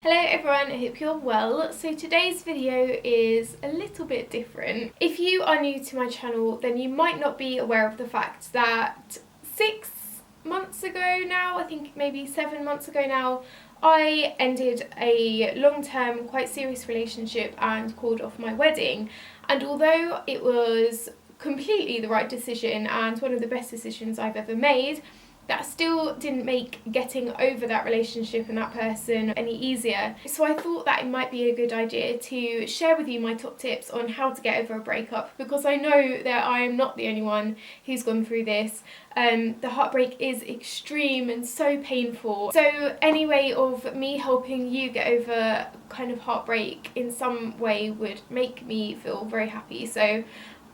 Hello everyone, I hope you're well. So today's video is a little bit different. If you are new to my channel, then you might not be aware of the fact that 6 months ago now, I think maybe 7 months ago now, I ended a long-term, quite serious relationship and called off my wedding. And although it was completely the right decision and one of the best decisions I've ever made, that still didn't make getting over that relationship and that person any easier. So I thought that it might be a good idea to share with you my top tips on how to get over a breakup, because I know that I am not the only one who's gone through this. The heartbreak is extreme and so painful. So any way of me helping you get over kind of heartbreak in some way would make me feel very happy. So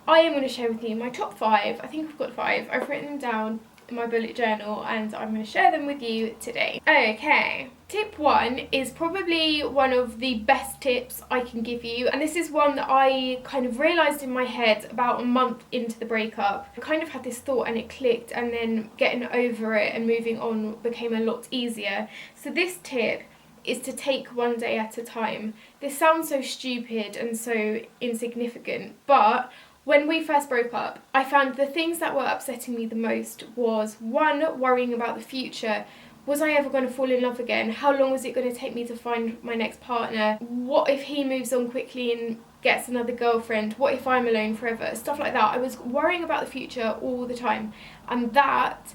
I am going to share with you my top 5. I think I've got 5. I've written them down in my bullet journal and I'm going to share them with you today. Okay, tip 1 is probably one of the best tips I can give you, and this is one that I kind of realised in my head about a month into the breakup. I kind of had this thought and it clicked, and then getting over it and moving on became a lot easier. So this tip is to take one day at a time. This sounds so stupid and so insignificant, but when we first broke up, I found the things that were upsetting me the most was 1, worrying about the future. Was I ever going to fall in love again? How long was it going to take me to find my next partner? What if he moves on quickly and gets another girlfriend? What if I'm alone forever? Stuff like that. I was worrying about the future all the time, and that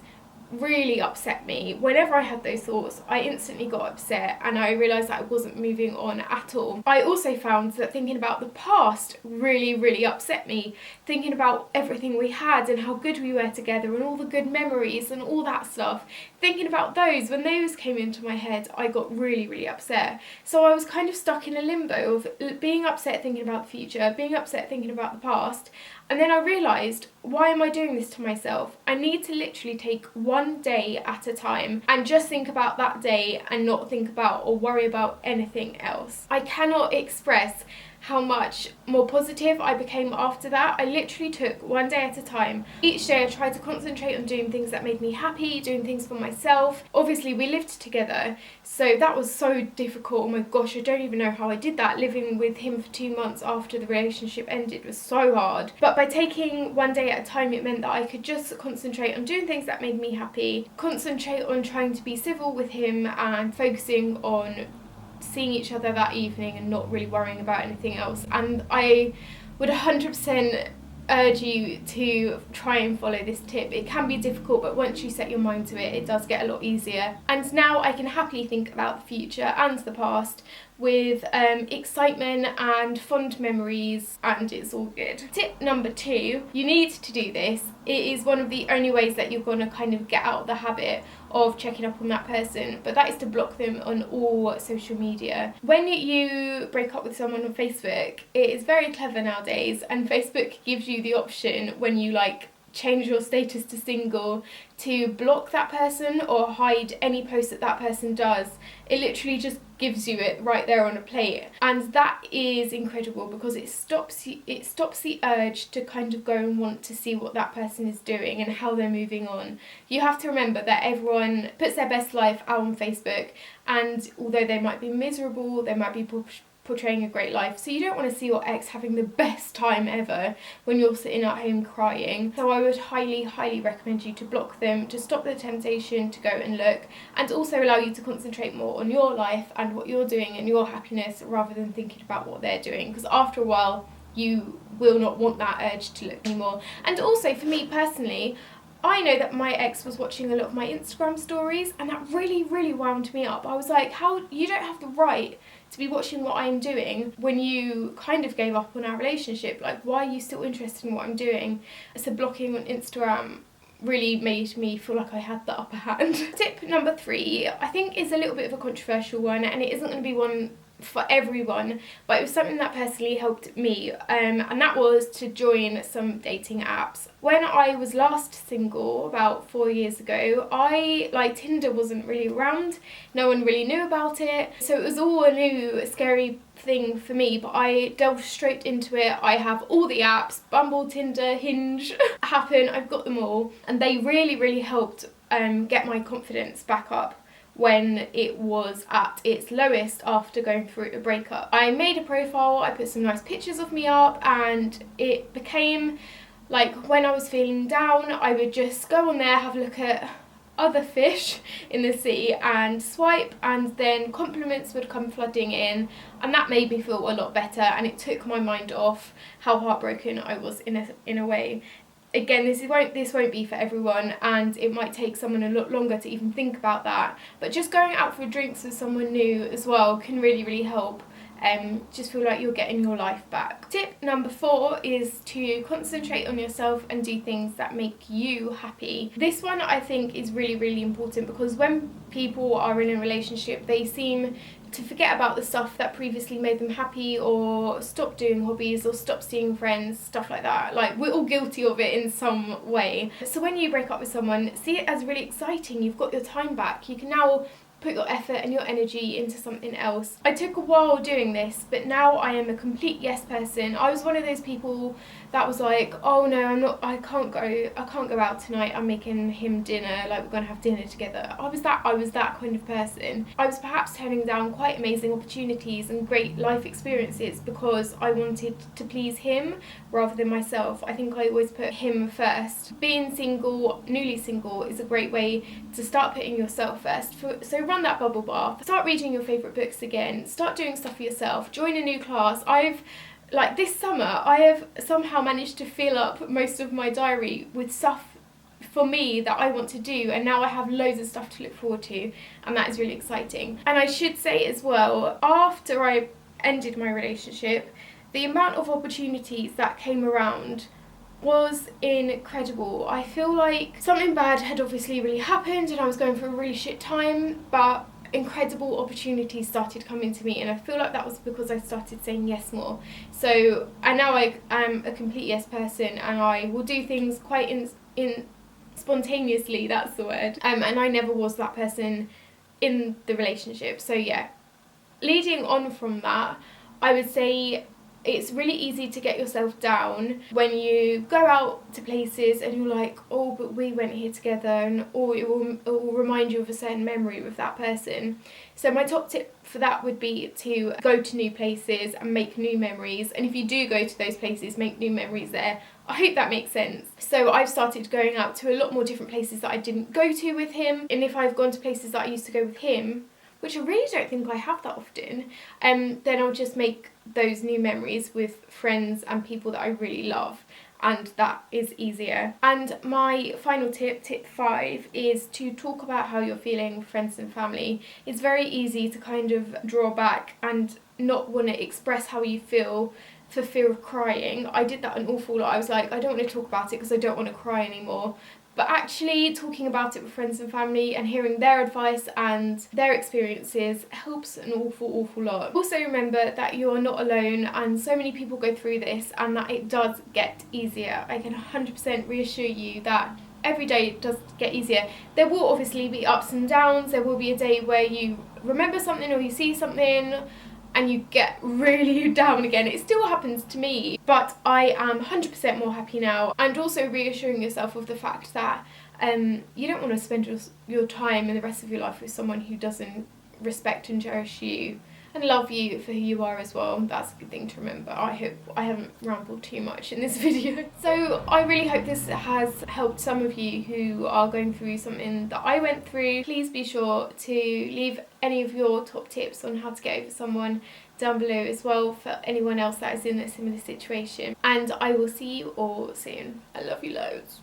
really upset me. Whenever I had those thoughts, I instantly got upset and I realised that I wasn't moving on at all. I also found that thinking about the past really upset me. Thinking about everything we had and how good we were together and all the good memories and all that stuff. Thinking about those, when those came into my head, I got really upset. So I was kind of stuck in a limbo of being upset thinking about the future, being upset thinking about the past. And then I realised, why am I doing this to myself? I need to literally take one day at a time and just think about that day and not think about or worry about anything else. I cannot express how much more positive I became after that. I literally took one day at a time. Each day I tried to concentrate on doing things that made me happy, doing things for myself. Obviously we lived together, so that was so difficult. Oh my gosh, I don't even know how I did that. Living with him for 2 months after the relationship ended was so hard. But by taking one day at a time, it meant that I could just concentrate on doing things that made me happy, concentrate on trying to be civil with him and focusing on seeing each other that evening and not really worrying about anything else. And I would 100% urge you to try and follow this tip. It can be difficult, but once you set your mind to it, it does get a lot easier. And now I can happily think about the future and the past with excitement and fond memories, and it's all good. Tip number 2, you need to do this. It is one of the only ways that you're going to kind of get out of the habit of checking up on that person, but that is to block them on all social media. When you break up with someone on Facebook, it is very clever nowadays, and Facebook gives you the option when you change your status to single to block that person or hide any post that that person does. It literally just gives you it right there on a plate, and that is incredible because it stops the urge to kind of go and want to see what that person is doing and how they're moving on. You have to remember that everyone puts their best life out on Facebook, and although they might be miserable, they might be portraying a great life, so you don't want to see your ex having the best time ever when you're sitting at home crying. So I would highly recommend you to block them, to stop the temptation to go and look, and also allow you to concentrate more on your life and what you're doing and your happiness rather than thinking about what they're doing, because after a while you will not want that urge to look anymore. And also for me personally, I know that my ex was watching a lot of my Instagram stories, and that really wound me up. I was like, how, you don't have the right to be watching what I'm doing when you kind of gave up on our relationship. Like, why are you still interested in what I'm doing? So blocking on Instagram really made me feel like I had the upper hand. Tip number 3, I think, is a little bit of a controversial one, and it isn't going to be one for everyone, but it was something that personally helped me, and that was to join some dating apps. When I was last single about 4 years ago, Tinder wasn't really around, no one really knew about it, so it was all a new scary thing for me, but I delved straight into it. I have all the apps, Bumble, Tinder, Hinge, Happen, I've got them all, and they really helped get my confidence back up when it was at its lowest after going through a breakup. I made a profile, I put some nice pictures of me up, and it became like when I was feeling down, I would just go on there, have a look at other fish in the sea and swipe, and then compliments would come flooding in, and that made me feel a lot better, and it took my mind off how heartbroken I was in a way. Again, this won't be for everyone, and it might take someone a lot longer to even think about that, but just going out for drinks with someone new as well can really help. Just feel like you're getting your life back. Tip number 4 is to concentrate on yourself and do things that make you happy. This one I think is really important, because when people are in a relationship, they seem to forget about the stuff that previously made them happy, or stop doing hobbies, or stop seeing friends, stuff like that. Like, we're all guilty of it in some way. So when you break up with someone, see it as really exciting. You've got your time back. You can now put your effort and your energy into something else. I took a while doing this, but now I am a complete yes person. I was one of those people that was like, oh no, I can't go out tonight, I'm making him dinner, like we're gonna have dinner together. I was that kind of person. I was perhaps turning down quite amazing opportunities and great life experiences because I wanted to please him rather than myself. I think I always put him first. Being single, newly single, is a great way to start putting yourself first. So run that bubble bath, start reading your favourite books again, start doing stuff for yourself, join a new class. Like this summer, I have somehow managed to fill up most of my diary with stuff for me that I want to do, and now I have loads of stuff to look forward to, and that is really exciting. And I should say as well, after I ended my relationship, the amount of opportunities that came around was incredible. I feel like something bad had obviously really happened and I was going through a really shit time, but incredible opportunities started coming to me, and I feel like that was because I started saying yes more. So, and now I am a complete yes person, and I will do things quite in spontaneously, that's the word, and I never was that person in the relationship. So yeah, leading on from that, I would say it's really easy to get yourself down when you go out to places and you're like, oh, but we went here together, and or it will remind you of a certain memory with that person. So my top tip for that would be to go to new places and make new memories, and if you do go to those places, make new memories there. I hope that makes sense. So I've started going out to a lot more different places that I didn't go to with him, and if I've gone to places that I used to go with him, which I really don't think I have that often, then I'll just make those new memories with friends and people that I really love, and that is easier. And my final tip, tip 5, is to talk about how you're feeling with friends and family. It's very easy to kind of draw back and not want to express how you feel for fear of crying. I did that an awful lot. I was like, I don't want to talk about it because I don't want to cry anymore. But actually talking about it with friends and family and hearing their advice and their experiences helps an awful lot. Also remember that you are not alone, and so many people go through this, and that it does get easier. I can 100% reassure you that every day it does get easier. There will obviously be ups and downs. There will be a day where you remember something or you see something and you get really down again. It still happens to me, but I am 100% more happy now. And also reassuring yourself of the fact that you don't want to spend your time and the rest of your life with someone who doesn't respect and cherish you and love you for who you are as well. That's a good thing to remember. I hope I haven't rambled too much in this video. So I really hope this has helped some of you who are going through something that I went through. Please be sure to leave any of your top tips on how to get over someone down below as well, for anyone else that is in a similar situation. And I will see you all soon. I love you loads.